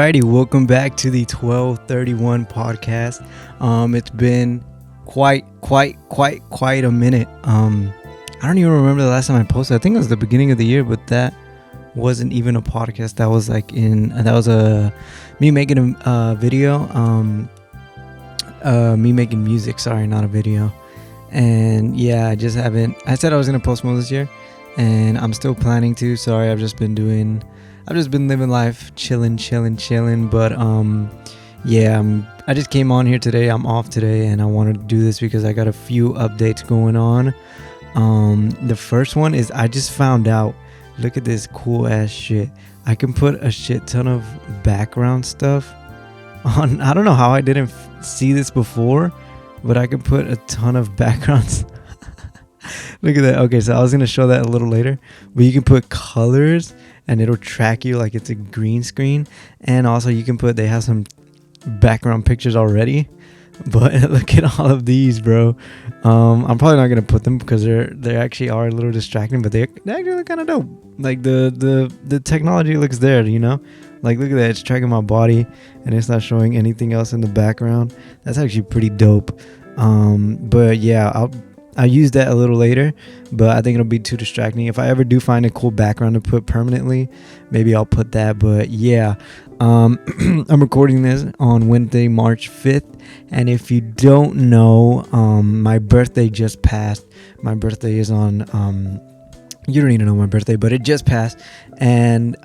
Alrighty, welcome back to the 1231 podcast. It's been quite a minute. I don't even remember the last time I posted. I think it was the beginning of the year, but that wasn't even a podcast. That was me making a video. Me making music. Sorry, not a video. And yeah, I just haven't. I said I was gonna post more this year, and I'm still planning to. Sorry, I've just been living life, chilling. But yeah, I just came on here today. I'm off today, and I wanted to do this because I got a few updates going on. The first one is I just found out. Look at this cool ass shit. I can put a shit ton of background stuff on. I don't know how I didn't see this before, but I can put a ton of backgrounds. Look at that. Okay, so I was gonna show that a little later, but you can put colors and it'll track you like it's a green screen. And also they have some background pictures already, but look at all of these, bro. I'm probably not gonna put them because they actually are a little distracting, but they actually look kind of dope. Like the technology looks there, you know. Like look at that, it's tracking my body and it's not showing anything else in the background. That's actually pretty dope. But yeah, I'll use that a little later, but I think it'll be too distracting. If I ever do find a cool background to put permanently, maybe I'll put that. But yeah, I'm recording this on Wednesday, March 5th. And if you don't know, my birthday just passed. My birthday is on, you don't need to know my birthday, but it just passed. And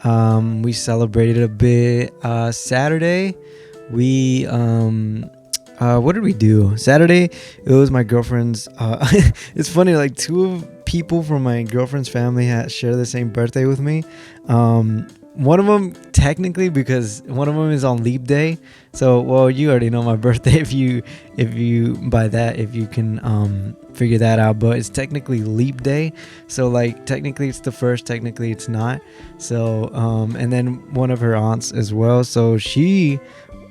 we celebrated a bit Saturday. What did we do? Saturday, it was my girlfriend's. It's funny, like two people from my girlfriend's family share the same birthday with me. One of them technically, because one of them is on leap day. So, well, you already know my birthday if you can figure that out. But it's technically leap day. So, like, technically it's the first, technically it's not. So, and then one of her aunts as well. So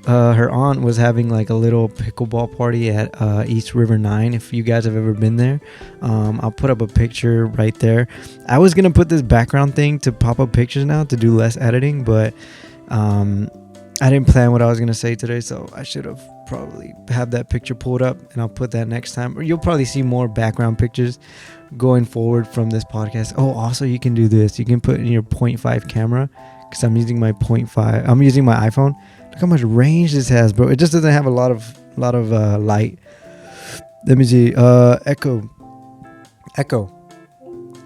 her aunt was having like a little pickleball party at East River 9. If you guys have ever been there, I'll put up a picture right there. I was gonna put this background thing to pop up pictures now to do less editing, but I didn't plan what I was gonna say today, so I should have probably have that picture pulled up, and I'll put that next time. Or you'll probably see more background pictures going forward from this podcast. Oh, also you can do this. You can put in your 0.5 camera, because I'm using my 0.5. I'm using my iPhone. Look how much range this has, bro. It just doesn't have a lot of light. Let me see. Echo.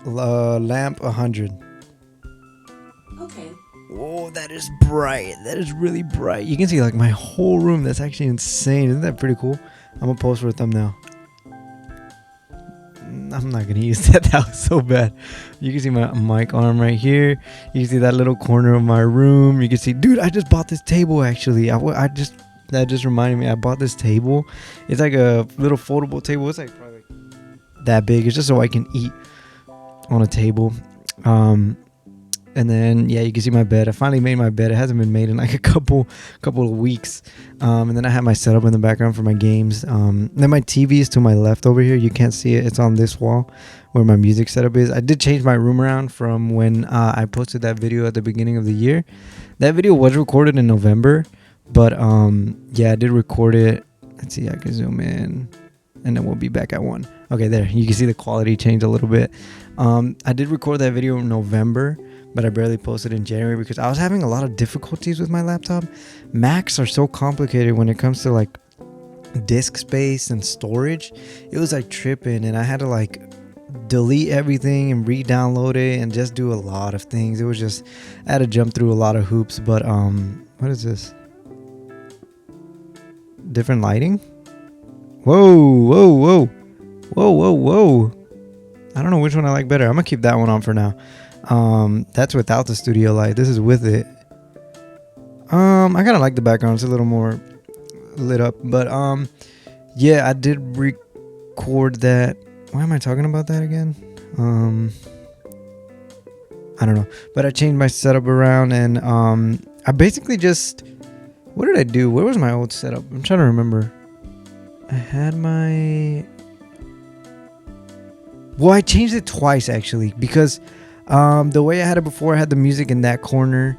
Lamp 100. Okay. Whoa, that is bright. That is really bright. You can see like my whole room. That's actually insane. Isn't that pretty cool? I'm gonna post for a thumbnail. I'm not gonna use that. That was so bad. You can see my mic arm right here. You can see that little corner of my room. You can see, dude, I just bought this table actually. That just reminded me. I bought this table. It's like a little foldable table. It's like probably that big. It's just so I can eat on a table. And then yeah, you can see my bed. I finally made my bed. It hasn't been made in like a couple of weeks. And then I have my setup in the background for my games. Then my TV is to my left over here. You can't see it. It's on this wall where my music setup is. I did change my room around from when I posted that video at the beginning of the year. That video was recorded in November, but yeah, I did record it. Let's see, I can zoom in, and then we'll be back at 1. Okay, there. You can see the quality change a little bit. I did record that video in November, but I barely posted in January because I was having a lot of difficulties with my laptop. Macs are so complicated when it comes to like disk space and storage. It was like tripping, and I had to like delete everything and re-download it and just do a lot of things. It was just, I had to jump through a lot of hoops. But what is this? Different lighting? Whoa. I don't know which one I like better. I'm gonna keep that one on for now. That's without the studio light. This is with it. I kind of like the background. It's a little more lit up. But yeah, I did record that. Why am I talking about that again? I don't know. But I changed my setup around, and I basically just, what did I do? Where was my old setup? I'm trying to remember. I had my, well, I changed it twice actually, because the way I had it before, I had the music in that corner,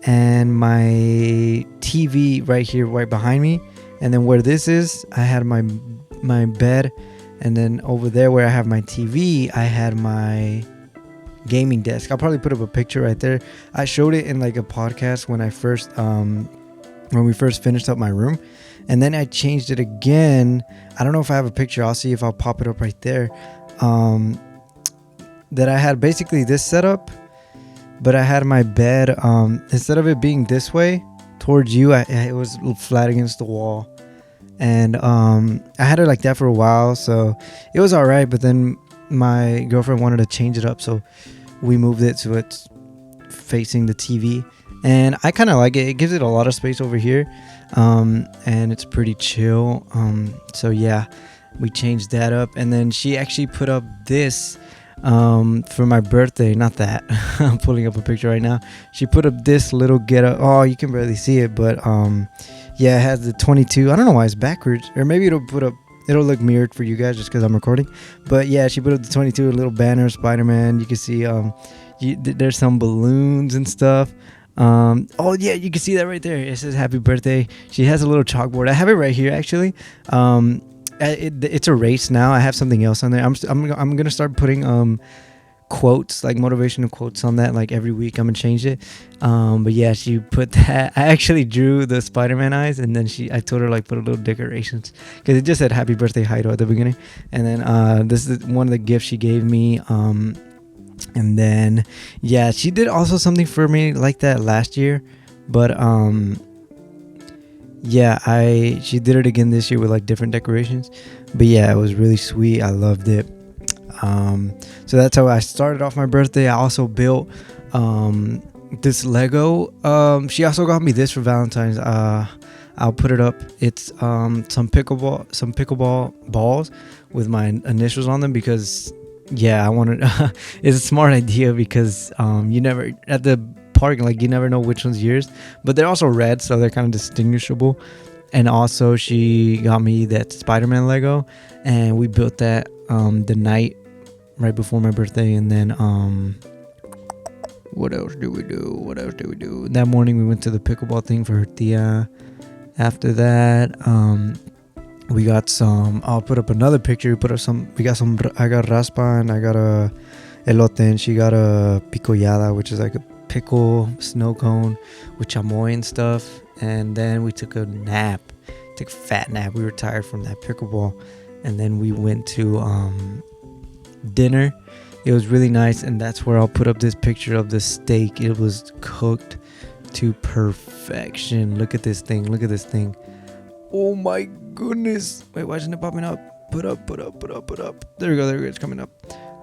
and my TV right here, right behind me. And then where this is, I had my bed, and then over there where I have my TV, I had my gaming desk. I'll probably put up a picture right there. I showed it in like a podcast when we first finished up my room, and then I changed it again. I don't know if I have a picture. I'll see if I'll pop it up right there. That I had basically this setup, but I had my bed, instead of it being this way towards you, it was flat against the wall. And I had it like that for a while, so it was all right. But then my girlfriend wanted to change it up, so we moved it so it's facing the TV. And I kind of like it. It gives it a lot of space over here, and it's pretty chill. So yeah, we changed that up. And then she actually put up this for my birthday. Not that. I'm pulling up a picture right now. She put up this little get up. Oh, you can barely see it, but yeah, it has the 22. I don't know why it's backwards, or maybe it'll look mirrored for you guys just because I'm recording. But yeah, she put up the 22, a little banner of Spider-Man. You can see there's some balloons and stuff. Oh yeah, you can see that right there. It says happy birthday. She has a little chalkboard. I have it right here actually. It's a race now. I have something else on there. I'm gonna start putting quotes, like motivational quotes on that, like every week. I'm gonna change it. But yeah, she put that. I actually drew the Spider-Man eyes, and then I told her like put a little decorations, because it just said happy birthday Heido at the beginning. And then this is one of the gifts she gave me. And then yeah, she did also something for me like that last year, but yeah, she did it again this year with like different decorations. But yeah, it was really sweet. I loved it. So that's how I started off my birthday. I also built this Lego. She also got me this for Valentine's. I'll put it up. It's some pickleball balls with my initials on them, because yeah, I wanted it's a smart idea, because you never at the park, like you never know which one's yours, but they're also red, so they're kind of distinguishable. And also she got me that Spider-Man Lego, and we built that the night right before my birthday. And then what else did we do that morning? We went to the pickleball thing for her tia. After that, we got some. I'll put up another picture. We got some. I got raspa, and I got a elote, and she got a picollada, which is like a pickle snow cone with chamoy and stuff. And then we took a nap. Took a fat nap. We were tired from that pickleball, and then we went to dinner. It was really nice, and that's where I'll put up this picture of the steak. It was cooked to perfection. Look at this thing. Oh my goodness. Wait, why isn't it popping up? Put up. There we go. It's coming up.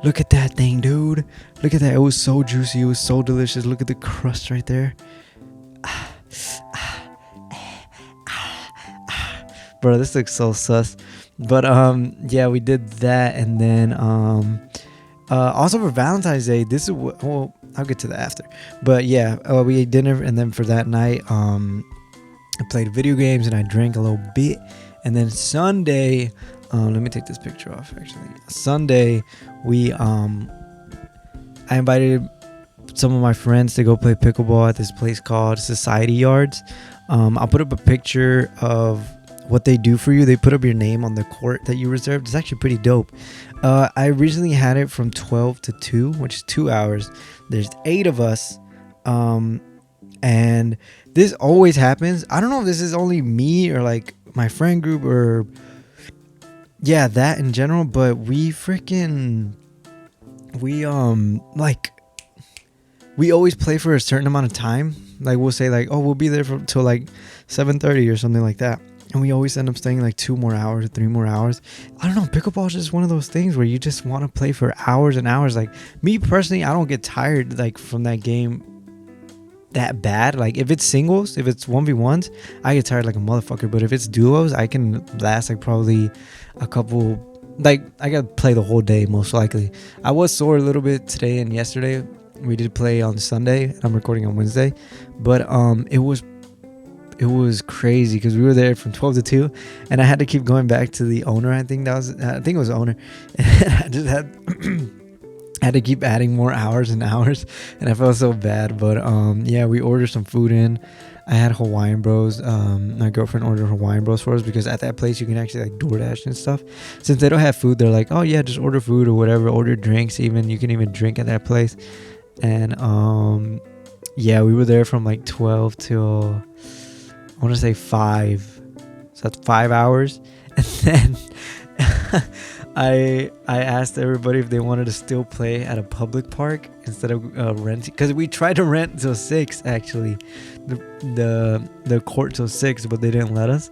Look at that thing, dude. Look at that. It was so juicy. It was so delicious. Look at the crust right there. Bro, this looks so sus. But yeah, we did that. And then also for Valentine's Day, this is what, well, I'll get to that after. But yeah, we ate dinner, and then for that night, I played video games and I drank a little bit. And then Sunday, let me take this picture off actually. Sunday, I invited some of my friends to go play pickleball at this place called Society Yards. I'll put up a picture of what they do for you. They put up your name on the court that you reserved. It's actually pretty dope. I originally had it from 12 to 2, which is 2 hours. There's 8 of us. And this always happens. I don't know if this is only me or like my friend group, or yeah, that in general, but we always play for a certain amount of time. Like we'll say like, oh, we'll be there till like 7:30 or something like that. And we always end up staying like 2 more hours or 3 more hours. I don't know. Pickleball is just one of those things where you just want to play for hours and hours. Like me personally, I don't get tired like from that game that bad. Like if it's singles, if it's 1v1s, I get tired like a motherfucker. But if it's duos, I can last like probably a couple. Like I gotta play the whole day most likely. I was sore a little bit today and yesterday. We did play on Sunday. I'm recording on Wednesday, but it was crazy because we were there from 12 to 2, and I had to keep going back to the owner. I think it was the owner. And I just had I had to keep adding more hours and hours, and I felt so bad. But yeah, we ordered some food in. I had Hawaiian Bros. My girlfriend ordered Hawaiian Bros for us because at that place you can actually like DoorDash and stuff. Since they don't have food, they're like, oh yeah, just order food or whatever. Order drinks, even you can even drink at that place. And yeah, we were there from like 12 till I want to say 5. So that's 5 hours, and then I asked everybody if they wanted to still play at a public park instead of renting, because we tried to rent till 6 actually, the court till 6, but they didn't let us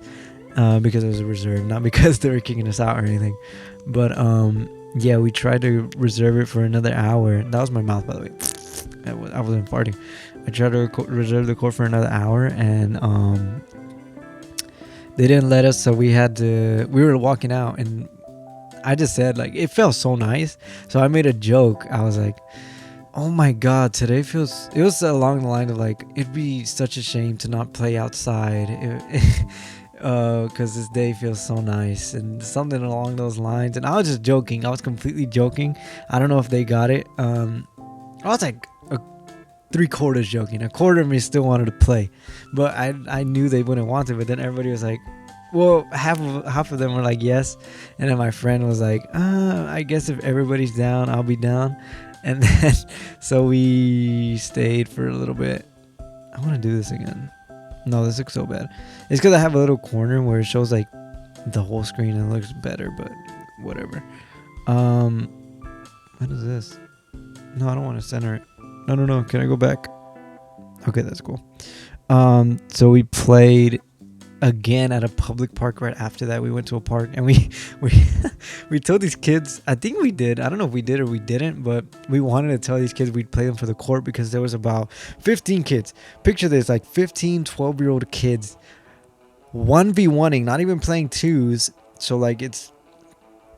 because it was a reserve, not because they were kicking us out or anything. But yeah, we tried to reserve it for another hour. That was my mouth, by the way. I wasn't farting. I tried to reserve the court for another hour, and they didn't let us, so we were walking out, and I just said, like, it felt so nice. So I made a joke. I was like, oh my God, today it was along the line of like, it'd be such a shame to not play outside because this day feels so nice, and something along those lines. And I was just joking. I was completely joking. I don't know if they got it. I was like 3/4 joking. 1/4 of me still wanted to play, but I knew they wouldn't want to. But then everybody was like, well, half of them were like yes, and then my friend was like, I guess if everybody's down, I'll be down. And then so we stayed for a little bit. I want to do this again. No, this looks so bad. It's because I have a little corner where it shows like the whole screen and it looks better, but whatever. What is this? No, I don't want to center it. No. Can I go back? Okay, that's cool. So we played again at a public park. Right after that, we went to a park, and we told these kids, I think we did, I don't know if we did or we didn't, but we wanted to tell these kids we'd play them for the court because there was about 15 kids. Picture this, like 15 12-year-old kids 1v1ing, not even playing twos. So like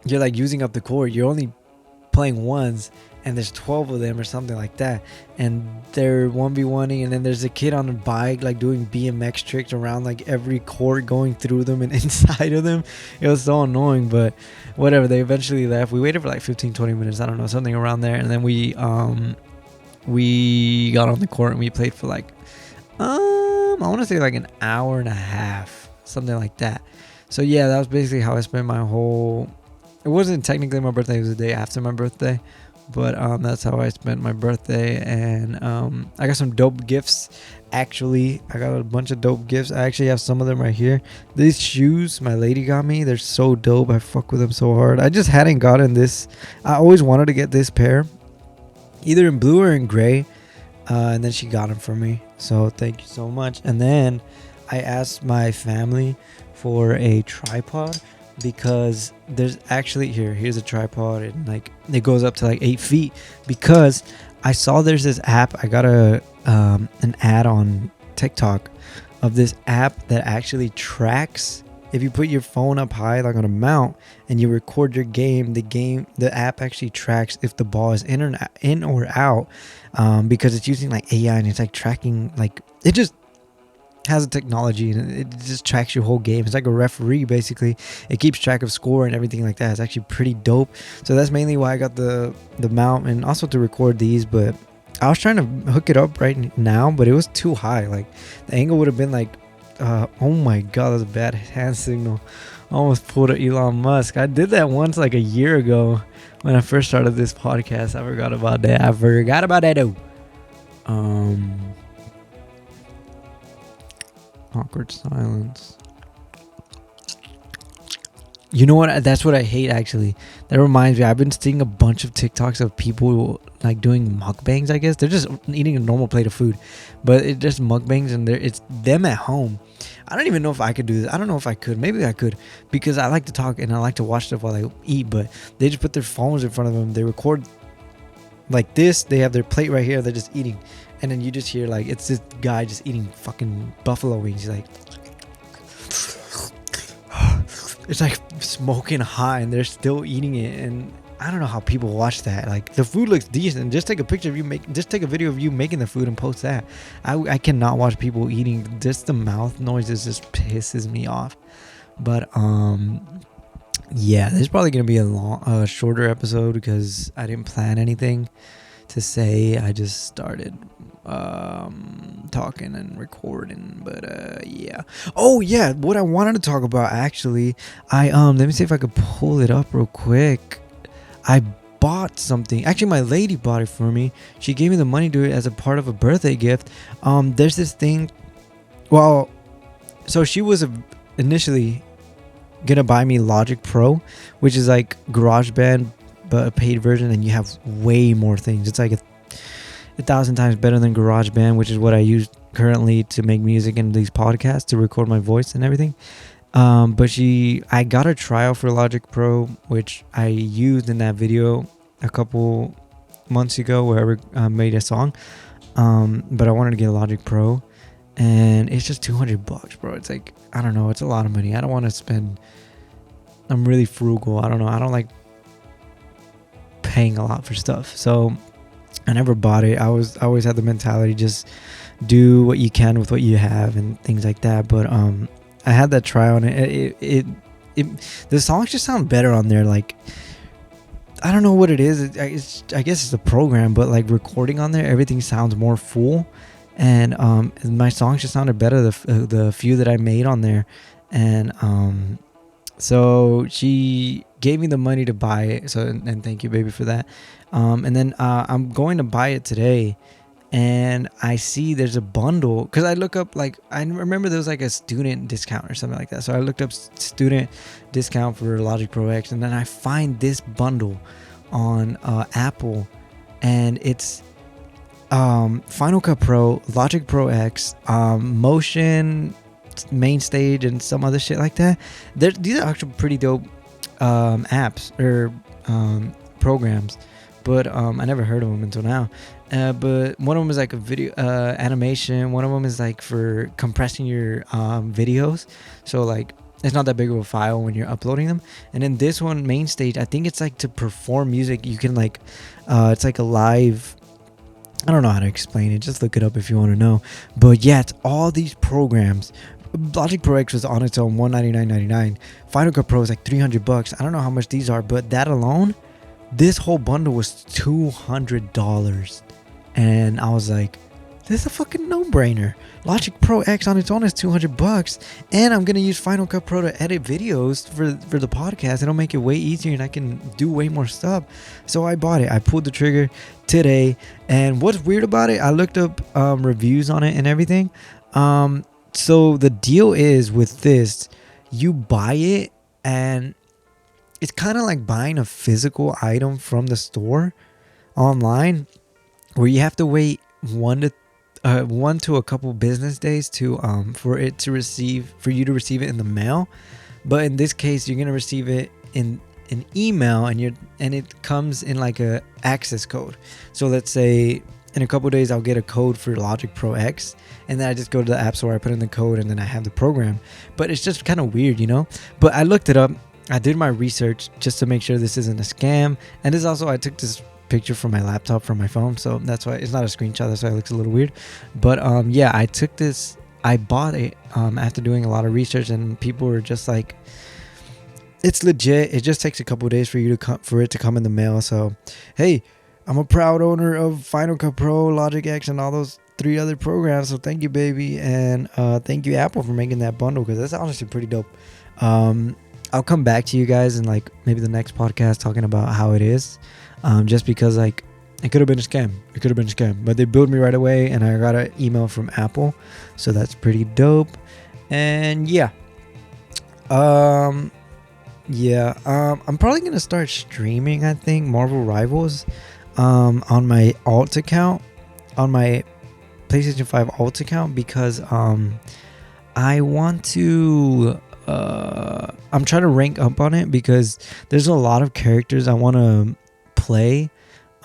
you're like using up the court, you're only playing ones, and there's 12 of them or something like that, and they're 1v1ing, and then there's a kid on a bike like doing BMX tricks around like every court, going through them and inside of them. It was so annoying, but whatever. They eventually left. We waited for like 15-20 minutes, I don't know, something around there, and then we got on the court and we played for like I want to say like an hour and a half, something like that. So yeah, that was basically how I spent my whole, it wasn't technically my birthday, it was the day after my birthday, but that's how I spent my birthday. And I got some dope gifts. Actually, I got a bunch of dope gifts. I actually have some of them right here. These shoes my lady got me, they're so dope. I fuck with them so hard. I just hadn't gotten this. I always wanted to get this pair, either in blue or in gray, and then she got them for me, so thank you so much. And then I asked my family for a tripod, because there's actually here's a tripod, and like it goes up to like 8 feet, because I saw there's this app. I got an ad on TikTok of this app that actually tracks, if you put your phone up high like on a mount and you record your game, the app actually tracks if the ball is in or out, because it's using like AI, and it's like tracking, like it just has a technology, and it just tracks your whole game. It's like a referee basically. It keeps track of score and everything like that. It's actually pretty dope. So that's mainly why I got the mount, and also to record these. But I was trying to hook it up right now, but it was too high. Like the angle would have been like oh my god, that's a bad hand signal. I almost pulled a Elon Musk. I did that once like a year ago when I first started this podcast. I forgot about that. Though. Awkward silence. You know what? That's what I hate, actually. That reminds me, I've been seeing a bunch of TikToks of people like doing mukbangs, I guess. They're just eating a normal plate of food, but it's just mukbangs, and it's them at home. I don't even know if I could do this. I don't know if I could. Maybe I could, because I like to talk and I like to watch stuff while I eat, but they just put their phones in front of them. They record like this. They have their plate right here. They're just eating. And then you just hear like, it's this guy just eating fucking buffalo wings. He's like, it's like smoking hot, and they're still eating it. And I don't know how people watch that. Like, the food looks decent. Just take a picture of you just take a video of you making the food and post that. I cannot watch people eating. Just the mouth noises just pisses me off. But Yeah, this is probably gonna be a shorter episode because I didn't plan anything to say. I just started talking and recording. But yeah. Oh yeah, what I wanted to talk about actually, I let me see if I could pull it up real quick. I bought something. Actually, my lady bought it for me. She gave me the money to it as a part of a birthday gift. There's this thing. Well, so she was initially gonna buy me Logic Pro, which is like GarageBand but a paid version, and you have way more things. It's like a thousand times better than GarageBand, which is what I use currently to make music and these podcasts to record my voice and everything. But I got a trial for Logic Pro, which I used in that video a couple months ago where I made a song. But I wanted to get a Logic Pro, and it's just $200, bro. It's like, I don't know, it's a lot of money. I don't want to spend. I'm really frugal. I don't know. I don't like paying a lot for stuff, so I never bought it. I always had the mentality, just do what you can with what you have and things like that. But I had that trial, and it the songs just sound better on there. Like, I don't know what it is. I guess it's a program, but like recording on there, everything sounds more full, and my songs just sounded better. The few that I made on there, and so she gave me the money to buy it. So and thank you, baby, for that. And then I'm going to buy it today. And I see there's a bundle, because I look up, like, I remember there was like a student discount or something like that. So I looked up student discount for Logic Pro X, and then I find this bundle on Apple, and it's Final Cut Pro, Logic Pro X, Motion, Main Stage, and some other shit like that. These are actually pretty dope apps or programs, but I never heard of them until now. But one of them is like a video animation. One of them is like for compressing your videos, so like it's not that big of a file when you're uploading them. And then this one, Main Stage, I think it's like to perform music. You can like it's like a live, I don't know how to explain it, just look it up if you want to know. But yeah, it's all these programs. Logic Pro X was on its own $199.99. Final Cut Pro is like $300. I don't know how much these are, but that alone, this whole bundle was $200. And I was like, this is a fucking no-brainer. Logic Pro X on its own is $200, and I'm gonna use Final Cut Pro to edit videos for the podcast. It'll make it way easier, and I can do way more stuff. So I bought it. I pulled the trigger today. And what's weird about it, I looked up reviews on it and everything. So the deal is with this, you buy it, and it's kind of like buying a physical item from the store online, where you have to wait one to a couple business days to for you to receive it in the mail. But in this case, you're gonna receive it in an email, and it comes in like a access code. So let's say in a couple days I'll get a code for Logic Pro X, and then I just go to the app store, I put in the code, and then I have the program. But it's just kind of weird, you know. But I looked it up. I did my research just to make sure this isn't a scam. And this also, I took this picture from my laptop from my phone, so that's why it's not a screenshot. That's why it looks a little weird. But yeah, I bought it after doing a lot of research, and people were just like, it's legit. It just takes a couple of days for it to come in the mail. So hey, I'm a proud owner of Final Cut Pro, Logic X, and all those 3 other programs. So thank you, baby, and thank you, Apple, for making that bundle, because that's honestly pretty dope. I'll come back to you guys in like maybe the next podcast talking about how it is. Just because like it could have been a scam. But they billed me right away, and I got an email from Apple, so that's pretty dope. And yeah, I'm probably gonna start streaming, I think, Marvel Rivals on my alt account, on my PlayStation 5 alt account, because I want to I'm trying to rank up on it, because there's a lot of characters I want to play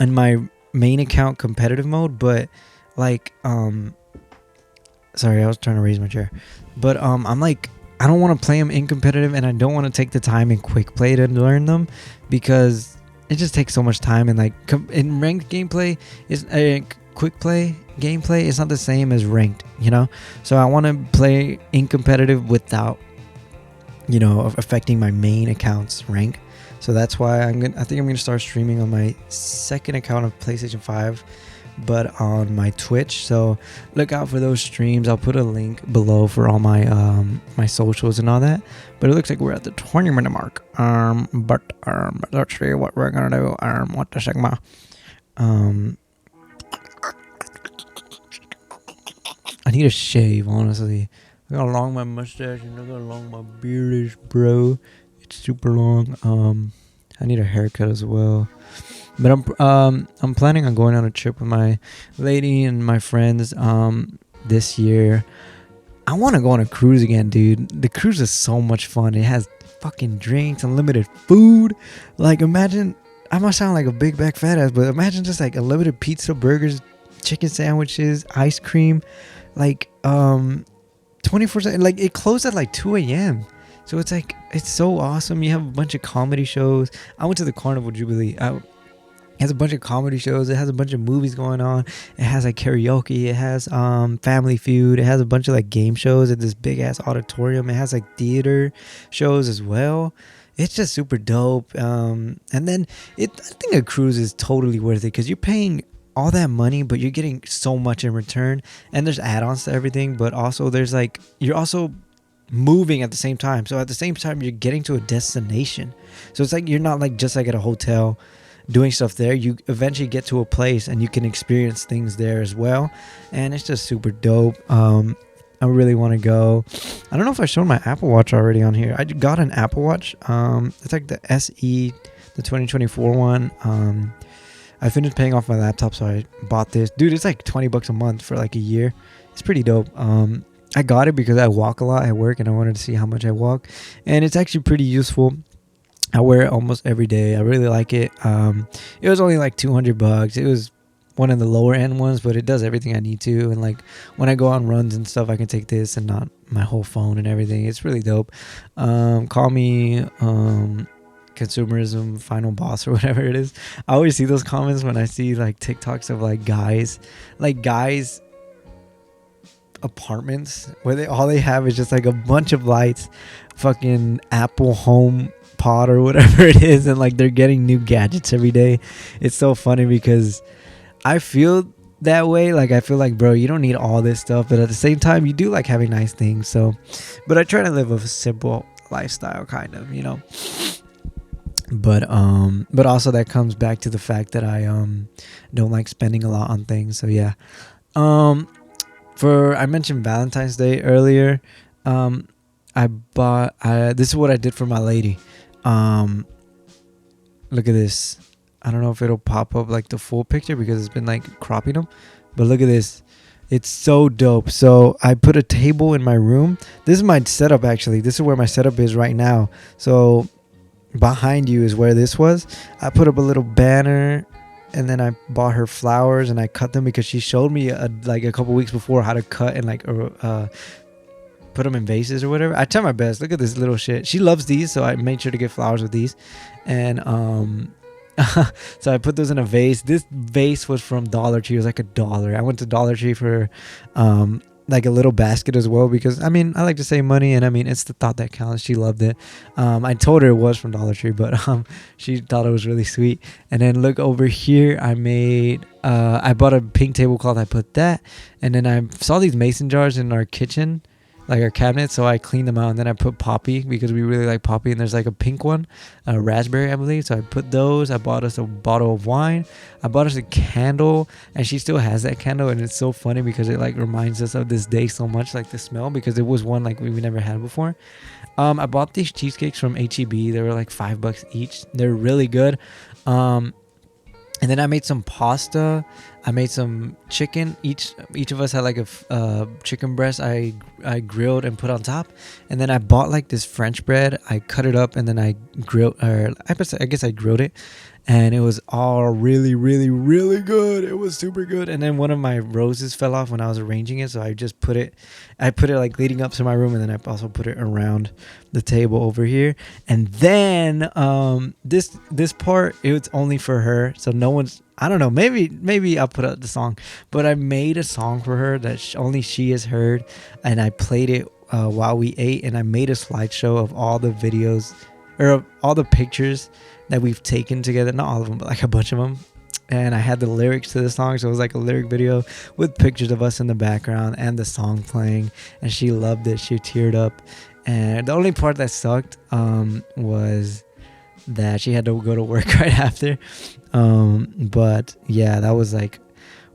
in my main account competitive mode. But like sorry, I was trying to raise my chair. But I'm like, I don't want to play them in competitive, and I don't want to take the time in quick play to learn them, because it just takes so much time. And like in ranked gameplay, is quick play gameplay is not the same as ranked, you know. So I want to play in competitive without affecting my main account's rank. So that's why I think I'm gonna start streaming on my second account of PlayStation 5, but on my Twitch. So look out for those streams. I'll put a link below for all my my socials and all that. But it looks like we're at the 20-minute mark. But let's see what we're gonna do. What the sigma? I need a shave, honestly. Look how long my mustache and look how long my beard is, bro. It's super long. I need a haircut as well. But I'm planning on going on a trip with my lady and my friends this year. I want to go on a cruise again, dude. The cruise is so much fun. It has fucking drinks, unlimited food. Like, imagine, I must sound like a big back fat ass, but imagine just like unlimited pizza, burgers, chicken sandwiches, ice cream, like 24/7. Like, it closed at like 2 a.m. So it's like, it's so awesome. You have a bunch of comedy shows. I went to the Carnival Jubilee. It has a bunch of comedy shows. It has a bunch of movies going on. It has like karaoke. It has Family Feud. It has a bunch of like game shows at this big ass auditorium. It has like theater shows as well. It's just super dope. And then I think a cruise is totally worth it because you're paying all that money, but you're getting so much in return. And there's add-ons to everything, but also there's like, you're also moving at the same time. So at the same time, you're getting to a destination. So it's like you're not like just like at a hotel doing stuff there. You eventually get to a place and you can experience things there as well, and it's just super dope. I really want to go. I don't know if I showed my Apple Watch already on here. I got an Apple Watch. It's like the SE, the 2024 one. I finished paying off my laptop, so I bought this. Dude, it's like $20 a month for like a year. It's pretty dope. I got it because I walk a lot at work and I wanted to see how much I walk, and it's actually pretty useful. I wear it almost every day. I really like it. It was only like $200. It was one of the lower end ones, but it does everything I need to. And like when I go on runs and stuff, I can take this and not my whole phone and everything. It's really dope. Call me consumerism final boss or whatever it is. I always see those comments when I see like TikToks of like guys apartments where all they have is just like a bunch of lights, fucking Apple Home Pod or whatever it is, and like they're getting new gadgets every day. It's so funny because I feel that way. Like, I feel like, bro, you don't need all this stuff, but at the same time, you do like having nice things. So, but I try to live a simple lifestyle, kind of, But also that comes back to the fact that I don't like spending a lot on things. So yeah. I mentioned Valentine's Day earlier. I bought. This is what I did for my lady. Look at this. I don't know if it'll pop up like the full picture because it's been like cropping them, but look at this. It's so dope. So I put a table in my room. This is my setup, actually. This is where my setup is right now. So behind you is where this was. I put up a little banner, and then I bought her flowers and I cut them because she showed me like a couple weeks before how to cut and like put them in vases or whatever. I try my best. Look at this little shit. She loves these, so I made sure to get flowers with these. And so I put those in a vase. This vase was from Dollar Tree. It was like $1. I went to Dollar Tree for like a little basket as well because I like to save money, and it's the thought that counts. She loved it. I told her it was from Dollar Tree, but she thought it was really sweet. And then look over here, I bought a pink tablecloth. I put that, and then I saw these mason jars in our kitchen, like our cabinet, so I cleaned them out, and then I put poppy because we really like poppy, and there's like a pink one, a raspberry, I believe, so I put those. I bought us a bottle of wine. I bought us a candle, and she still has that candle, and it's so funny because it like reminds us of this day so much, like the smell, because it was one like we never had before. I bought these cheesecakes from HEB. They were like $5 each. They're really good. And then I made some pasta. I made some chicken. Each of us had like a chicken breast I grilled and put on top. And then I bought like this French bread. I cut it up and then I grilled, or I guess I grilled it. And it was all really, really, really good. It was super good. And then one of my roses fell off when I was arranging it. So I just put it like leading up to my room. And then I also put it around the table over here. And then this part, it was only for her. So no one's, I don't know, maybe I'll put out the song. But I made a song for her that only she has heard. And I played it while we ate, and I made a slideshow of all the videos or of all the pictures that we've taken together. Not all of them, but like a bunch of them. And I had the lyrics to the song, so it was like a lyric video with pictures of us in the background and the song playing. And she loved it. She teared up. And the only part that sucked was that she had to go to work right after. But yeah, that was like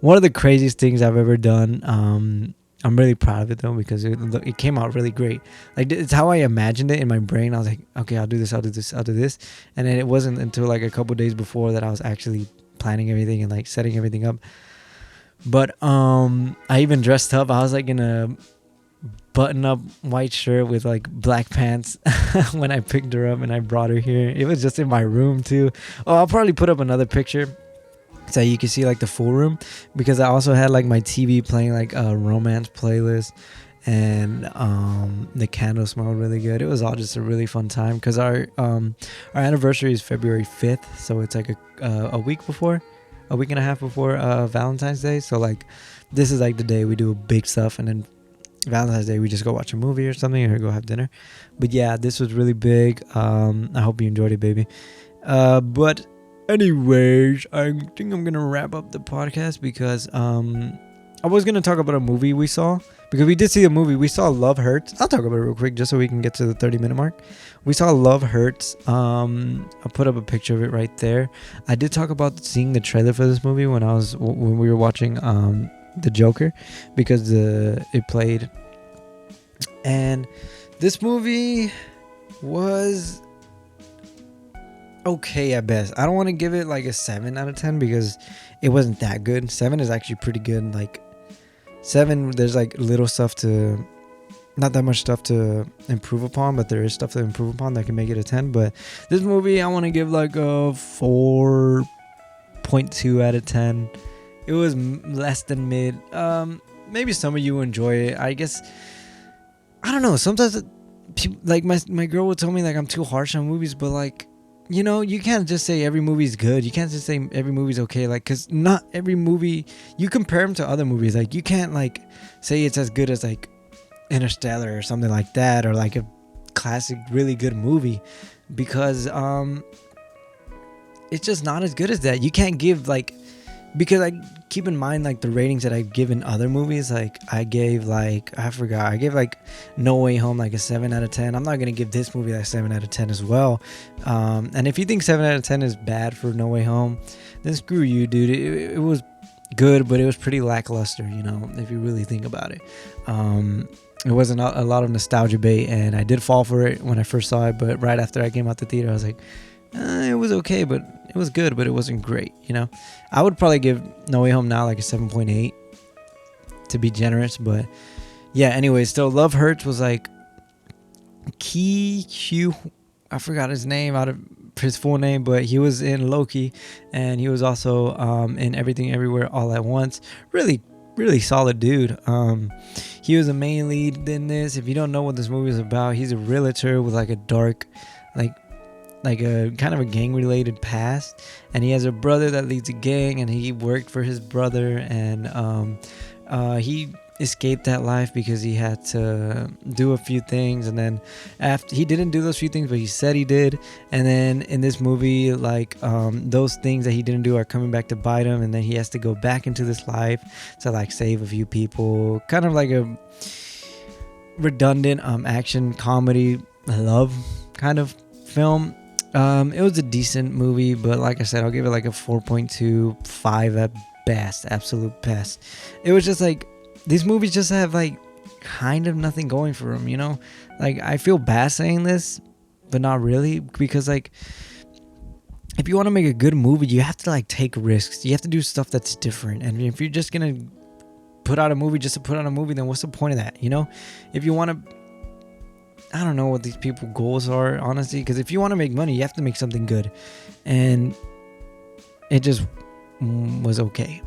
one of the craziest things I've ever done. I'm really proud of it though, because it came out really great. Like, it's how I imagined it in my brain. I was like, okay, I'll do this, I'll do this, I'll do this. And then it wasn't until like a couple days before that I was actually planning everything and like setting everything up. But I even dressed up. I was like in a button up white shirt with like black pants when I picked her up and I brought her here. It was just in my room too. Oh, I'll probably put up another picture so you can see like the full room, because I also had like my TV playing like a romance playlist, and the candle smelled really good. It was all just a really fun time, because our anniversary is February 5th, so it's like a week and a half before Valentine's Day. So like this is like the day we do big stuff, and then Valentine's Day we just go watch a movie or something, or go have dinner. But yeah, this was really big. I hope you enjoyed it, baby. But anyways, I think I'm gonna wrap up the podcast, because I was gonna talk about a movie we saw, because we did see a movie. We saw Love Hurts. I'll talk about it real quick just so we can get to the 30-minute mark. We saw Love Hurts. I'll put up a picture of it right there. I did talk about seeing the trailer for this movie when we were watching The Joker, because it played, and this movie was okay at best. I don't want to give it like a 7 out of 10, because it wasn't that good. 7 is actually pretty good. Like 7, there's like little stuff not that much stuff to improve upon, but there is stuff to improve upon that can make it a 10. But this movie, I want to give like a 4.2 out of 10. It was less than mid. Maybe some of you enjoy it. I guess, I don't know. Sometimes like my girl would tell me like I'm too harsh on movies, but like, you know, you can't just say every movie's good. You can't just say every movie's okay. Like, because not every movie, you compare them to other movies. Like, you can't like say it's as good as like Interstellar or something like that, or like a classic really good movie, because it's just not as good as that. You can't give like, because I keep in mind like the ratings that I've given other movies. Like I gave like No Way Home like a 7 out of 10. I'm not gonna give this movie like 7 out of 10 as well. And if you think 7 out of 10 is bad for No Way Home, then screw you, dude. It was good, but it was pretty lackluster, you know, if you really think about it. It wasn't a lot of nostalgia bait, and I did fall for it when I first saw it, but right after I came out the theater, I was like, it was okay, but it was good, but it wasn't great, you know. I would probably give No Way Home now like a 7.8 to be generous, but yeah, anyway, still Love Hurts was like I forgot his name, out of his full name, but he was in Loki, and he was also in Everything Everywhere All at Once. Really solid dude. He was the main lead in this. If you don't know what this movie is about, he's a realtor with like a dark, like a kind of a gang related past, and he has a brother that leads a gang, and he worked for his brother, and he escaped that life because he had to do a few things, and then after he didn't do those few things, but he said he did, and then in this movie, like those things that he didn't do are coming back to bite him, and then he has to go back into this life to like save a few people. Kind of like a redundant action comedy love kind of film. It was a decent movie, but like I said, I'll give it like a 4.25 at best, absolute best. It was just like, these movies just have like kind of nothing going for them, you know? Like, I feel bad saying this, but not really, because like, if you want to make a good movie, you have to like take risks. You have to do stuff that's different. And if you're just gonna put out a movie just to put out a movie, then what's the point of that, you know? If you want to, I don't know what these people's goals are, honestly, because if you want to make money, you have to make something good, and it just was okay.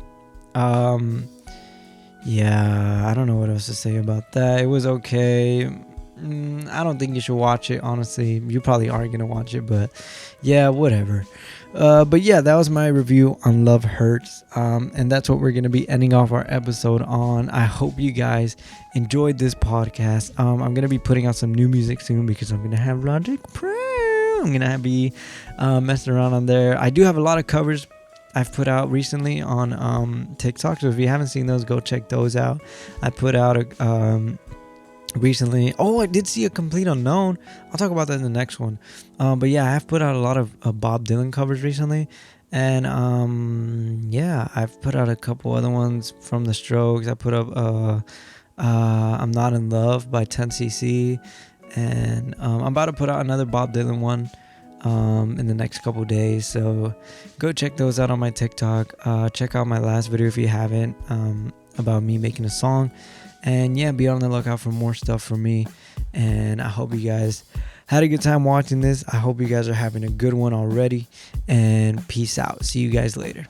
Yeah, I don't know what else to say about that. It was okay. I don't think you should watch it, honestly. You probably aren't gonna watch it, but yeah, whatever. But yeah, that was my review on Love Hurts. And that's what we're going to be ending off our episode on. I hope you guys enjoyed this podcast. I'm going to be putting out some new music soon because I'm going to have Logic Pro. I'm going to be messing around on there. I do have a lot of covers I've put out recently on TikTok. So if you haven't seen those, go check those out. I put out recently. Oh, I did see A Complete Unknown. I'll talk about that in the next one. But yeah, I have put out a lot of Bob Dylan covers recently. And yeah, I've put out a couple other ones from The Strokes. I put up I'm Not in Love by 10cc. And I'm about to put out another Bob Dylan one in the next couple days. So go check those out on my TikTok. Check out my last video if you haven't, about me making a song. And yeah, be on the lookout for more stuff from me. And I hope you guys had a good time watching this. I hope you guys are having a good one already. And peace out. See you guys later.